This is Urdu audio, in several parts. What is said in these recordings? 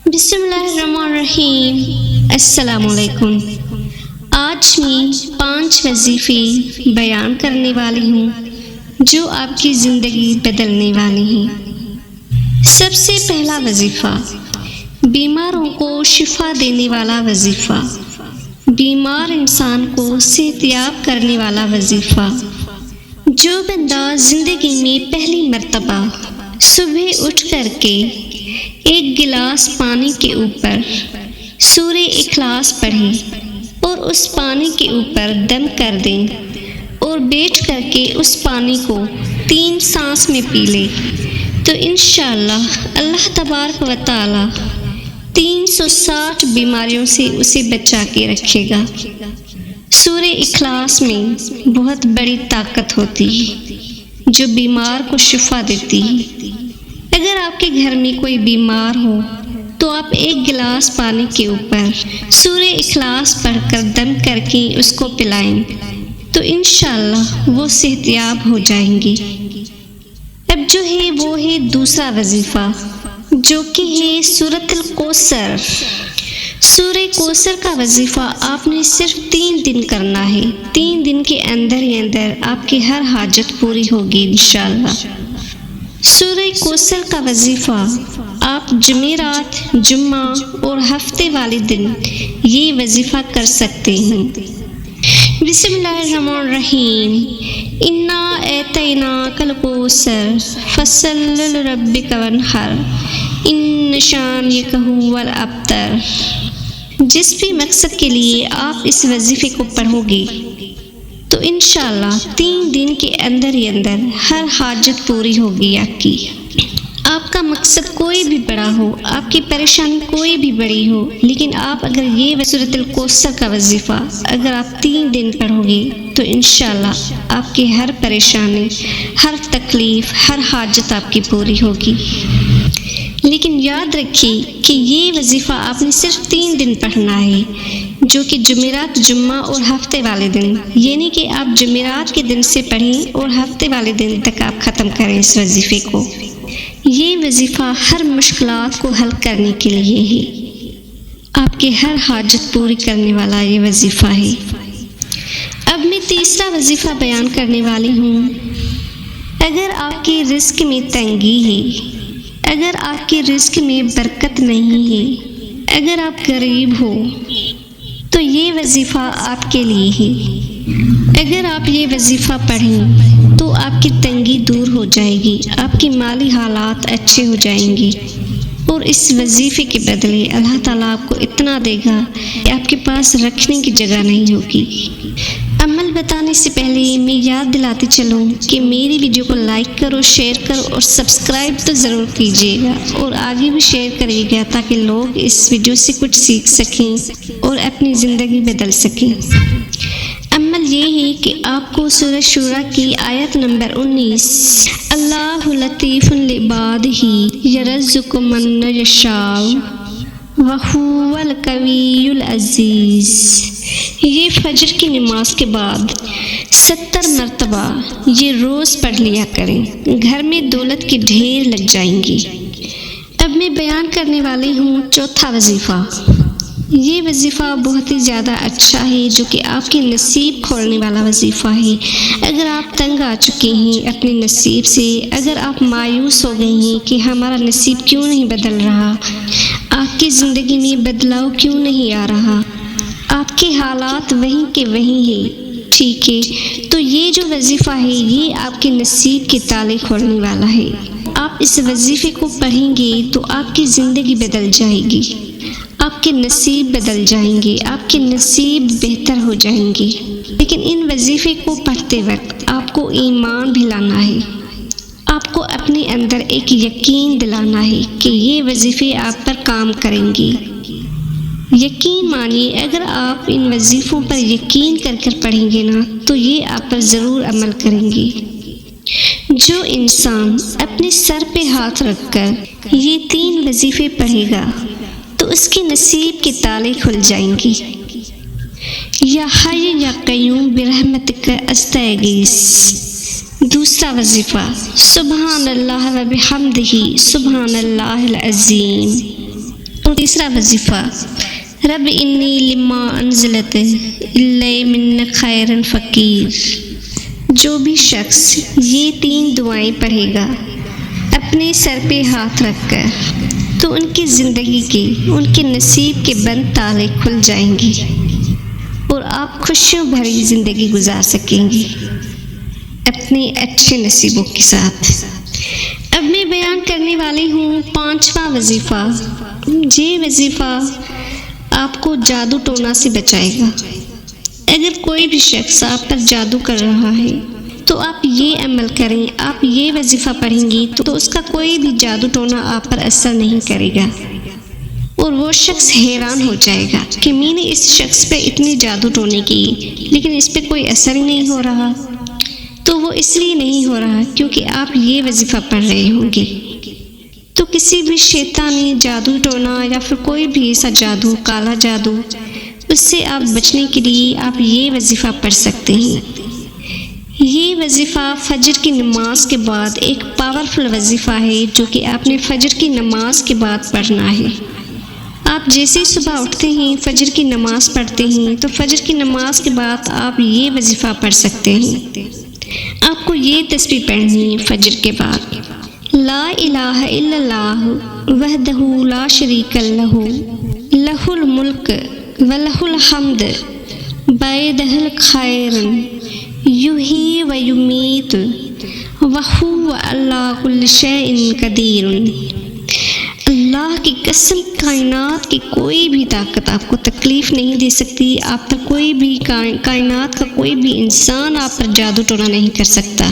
بسم اللہ الرحمن الرحیم۔ السلام علیکم۔ آج میں 5 وظیفے بیان کرنے والی ہوں جو آپ کی زندگی بدلنے والی ہیں۔ سب سے پہلا وظیفہ، بیماروں کو شفا دینے والا وظیفہ، بیمار انسان کو صحت یاب کرنے والا وظیفہ۔ جو بندہ زندگی میں پہلی مرتبہ صبح اٹھ کر کے ایک گلاس پانی کے اوپر سورہ اخلاص پڑھے اور اس پانی کے اوپر دم کر دیں اور بیٹھ کر کے اس پانی کو 3 سانس میں پی لے تو انشاءاللہ اللہ تبارک و تعالی 360 بیماریوں سے اسے بچا کے رکھے گا۔ سورہ اخلاص میں بہت بڑی طاقت ہوتی ہے جو بیمار کو شفا دیتی ہے۔ اگر آپ کے گھر میں کوئی بیمار ہو تو آپ ایک گلاس پانی کے اوپر سورہ اخلاص پڑھ کر دم کر کے اس کو پلائیں تو انشاءاللہ وہ صحت یاب ہو جائیں گی۔ اب جو ہے وہ ہے دوسرا وظیفہ جو کہ ہے سورۃ الکوثر۔ سورہ کوثر کا وظیفہ آپ نے صرف 3 دن کرنا ہے۔ 3 دن کے اندر ہی اندر آپ کی ہر حاجت پوری ہوگی انشاءاللہ۔ سورہ کوثر کا وظیفہ آپ جمعرات، جمعہ اور ہفتے والے دن یہ وظیفہ کر سکتے ہیں۔ بسم اللہ الرحمن الرحیم۔ انا اعطیناک الکوثر فصل لربک وانحر ان شانئک ھو الابتر۔ جس بھی مقصد کے لیے آپ اس وظیفے کو پڑھو گے تو انشاءاللہ 3 دن کے اندر ہی اندر ہر حاجت پوری ہوگی آپ کی۔ آپ کا مقصد کوئی بھی بڑا ہو، آپ کی پریشانی کوئی بھی بڑی ہو، لیکن آپ اگر یہ سورۃ الکوثر کا وظیفہ اگر آپ 3 دن پڑھو گے تو انشاءاللہ آپ کی ہر پریشانی، ہر تکلیف، ہر حاجت آپ کی پوری ہوگی۔ لیکن یاد رکھیے کہ یہ وظیفہ آپ نے صرف 3 دن پڑھنا ہے جو کہ جمعرات، جمعہ اور ہفتے والے دن، یعنی کہ آپ جمعرات کے دن سے پڑھیں اور ہفتے والے دن تک آپ ختم کریں اس وظیفے کو۔ یہ وظیفہ ہر مشکلات کو حل کرنے کے لیے ہے، آپ کے ہر حاجت پوری کرنے والا یہ وظیفہ ہے۔ اب میں تیسرا وظیفہ بیان کرنے والی ہوں۔ اگر آپ کے رزق میں تنگی ہے، اگر آپ کے رزق میں برکت نہیں ہے، اگر آپ غریب ہو تو یہ وظیفہ آپ کے لیے ہے۔ اگر آپ یہ وظیفہ پڑھیں تو آپ کی تنگی دور ہو جائے گی، آپ کی مالی حالات اچھے ہو جائیں گی اور اس وظیفے کے بدلے اللہ تعالیٰ آپ کو اتنا دے گا کہ آپ کے پاس رکھنے کی جگہ نہیں ہوگی۔ عمل بتانے سے پہلے میں یاد دلاتی چلوں کہ میری ویڈیو کو لائک کرو، شیئر کرو اور سبسکرائب تو ضرور کیجیے گا اور آگے بھی شیئر کریے گا تاکہ لوگ اس ویڈیو سے کچھ سیکھ سکیں اور اپنی زندگی بدل سکیں۔ عمل یہ ہے کہ آپ کو سورہ شورى کی آیت نمبر 19 اللہ لطیف لعبادہ یرزق من یشاء وہو القوی العزیز، یہ فجر کی نماز کے بعد 70 مرتبہ یہ روز پڑھ لیا کریں، گھر میں دولت کے ڈھیر لگ جائیں گی۔ اب میں بیان کرنے والی ہوں چوتھا وظیفہ۔ یہ وظیفہ بہت ہی زیادہ اچھا ہے جو کہ آپ کی نصیب کھولنے والا وظیفہ ہے۔ اگر آپ تنگ آ چکے ہیں اپنے نصیب سے، اگر آپ مایوس ہو گئے ہیں کہ ہمارا نصیب کیوں نہیں بدل رہا، آپ کی زندگی میں بدلاؤ کیوں نہیں آ رہا، آپ کے حالات وہیں کے وہیں ہیں، ٹھیک ہے، تو یہ جو وظیفہ ہے یہ آپ کے نصیب کے تالے کھولنے والا ہے۔ آپ اس وظیفے کو پڑھیں گے تو آپ کی زندگی بدل جائے گی، آپ کے نصیب بدل جائیں گے، آپ کے نصیب بہتر ہو جائیں گے۔ لیکن ان وظیفے کو پڑھتے وقت آپ کو ایمان بھی لانا ہے، آپ کو اپنے اندر ایک یقین دلانا ہے کہ یہ وظیفے آپ پر کام کریں گے۔ یقین مانیے اگر آپ ان وظیفوں پر یقین کر کر پڑھیں گے نا تو یہ آپ پر ضرور عمل کریں گے۔ جو انسان اپنے سر پہ ہاتھ رکھ کر یہ 3 وظیفے پڑھے گا تو اس کے نصیب کے تالے کھل جائیں گے۔ یا حی یا قیوم برحمتک استغیث۔ دوسرا وظیفہ سبحان اللہ و بحمدہ سبحان اللہ العظیم۔ اور تیسرا وظیفہ رب انی لما انزلت الی من خیر فقیر۔ جو بھی شخص یہ 3 دعائیں پڑھے گا اپنے سر پہ ہاتھ رکھ کر، تو ان کی زندگی کے، ان کے نصیب کے بند تالے کھل جائیں گے اور آپ خوشیوں بھری زندگی گزار سکیں گے اپنے اچھے نصیبوں کے ساتھ۔ اب میں بیان کرنے والی ہوں 5واں وظیفہ۔ یہ وظیفہ آپ کو جادو ٹونا سے بچائے گا۔ اگر کوئی بھی شخص آپ پر جادو کر رہا ہے تو آپ یہ عمل کریں، آپ یہ وظیفہ پڑھیں گی تو اس کا کوئی بھی جادو ٹونا آپ پر اثر نہیں کرے گا، اور وہ شخص حیران ہو جائے گا کہ میں نے اس شخص پہ اتنی جادو ٹونے کی لیکن اس پہ کوئی اثر ہی نہیں ہو رہا۔ تو وہ اس لیے نہیں ہو رہا کیونکہ آپ یہ وظیفہ پڑھ رہے ہوں گے۔ تو کسی بھی شیطانی جادو ٹونا یا پھر کوئی بھی ایسا جادو، کالا جادو، اس سے آپ بچنے کے لیے آپ یہ وظیفہ پڑھ سکتے ہیں۔ یہ وظیفہ فجر کی نماز کے بعد ایک پاورفل وظیفہ ہے جو کہ آپ نے فجر کی نماز کے بعد پڑھنا ہے۔ آپ جیسے ہی صبح اٹھتے ہیں، فجر کی نماز پڑھتے ہیں، تو فجر کی نماز کے بعد آپ یہ وظیفہ پڑھ سکتے ہیں۔ آپ کو یہ تسبیح پڑھنی ہے فجر کے بعد: لا الہ الا اللہ وحدہ لا شریک لہ لہ الملک ولہ الحمد بیدہ الخیر یحیی و یمیت وہو علی کل شیء قدیر۔ اللہ کی قسم، کائنات کی کوئی بھی طاقت آپ کو تکلیف نہیں دے سکتی، آپ پر کوئی بھی کائنات کا کوئی بھی انسان آپ پر جادو ٹونا نہیں کر سکتا۔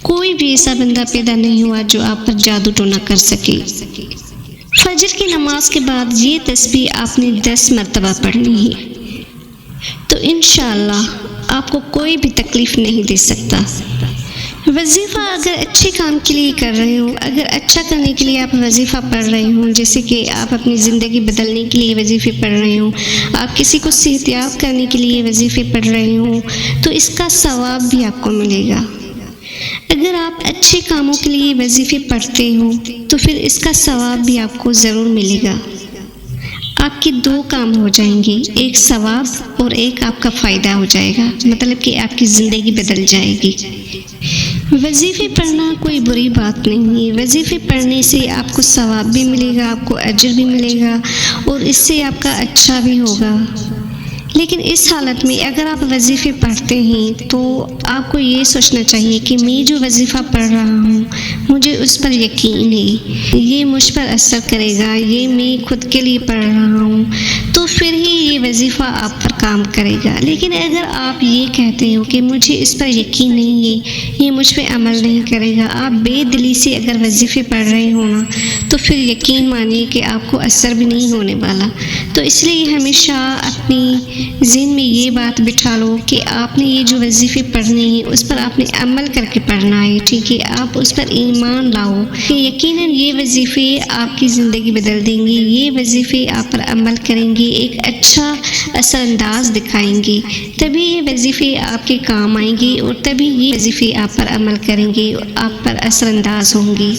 کوئی بھی ایسا بندہ پیدا نہیں ہوا جو آپ پر جادو ٹونا کر سکے۔ فجر کی نماز کے بعد یہ تسبیح آپ نے 10 مرتبہ پڑھنی ہے، تو انشاءاللہ آپ کو کوئی بھی تکلیف نہیں دے سکتا۔ وظیفہ اگر اچھے کام کے لیے کر رہے ہو، اگر اچھا کرنے کے لیے آپ وظیفہ پڑھ رہے ہوں، جیسے کہ آپ اپنی زندگی بدلنے کے لیے وظیفے پڑھ رہے ہوں، آپ کسی کو صحت یاب کرنے کے لیے وظیفے پڑھ رہے ہوں، تو اس کا ثواب بھی آپ کو ملے گا۔ اگر آپ اچھے کاموں کے لیے وظیفے پڑھتے ہو تو پھر اس کا ثواب بھی آپ کو ضرور ملے گا۔ آپ کے 2 کام ہو جائیں گے، ایک ثواب اور ایک آپ کا فائدہ ہو جائے گا، مطلب کہ آپ کی زندگی بدل جائے گی۔ وظیفے پڑھنا کوئی بری بات نہیں ہے، وظیفے پڑھنے سے آپ کو ثواب بھی ملے گا، آپ کو اجر بھی ملے گا، اور اس سے آپ کا اچھا بھی ہوگا۔ لیکن اس حالت میں اگر آپ وظیفے پڑھتے ہیں تو آپ کو یہ سوچنا چاہیے کہ میں جو وظیفہ پڑھ رہا ہوں مجھے اس پر یقین ہے، یہ مجھ پر اثر کرے گا، یہ میں خود کے لیے پڑھ رہا ہوں، تو پھر ہی یہ وظیفہ آپ پر کام کرے گا۔ لیکن اگر آپ یہ کہتے ہو کہ مجھے اس پر یقین نہیں ہے، یہ مجھ پہ عمل نہیں کرے گا، آپ بے دلی سے اگر وظیفے پڑھ رہے ہو نا، تو پھر یقین مانیے کہ آپ کو اثر بھی نہیں ہونے والا۔ تو اس لیے ہمیشہ اپنی ذہن میں یہ بات بٹھا لو کہ آپ نے یہ جو وظیفے پڑھنے ہیں اس پر آپ نے عمل کر کے پڑھنا ہے، ٹھیک ہے؟ آپ اس پر ایمان لاؤ کہ یقیناً یہ وظیفے آپ کی زندگی بدل دیں گے، یہ وظیفے آپ پر عمل کریں گے، ایک اچھا اثر انداز دکھائیں گے، تبھی یہ وظیفے آپ کے کام آئیں گے اور تبھی یہ وظیفے آپ پر عمل کریں گے اور آپ پر اثر انداز ہوں گے۔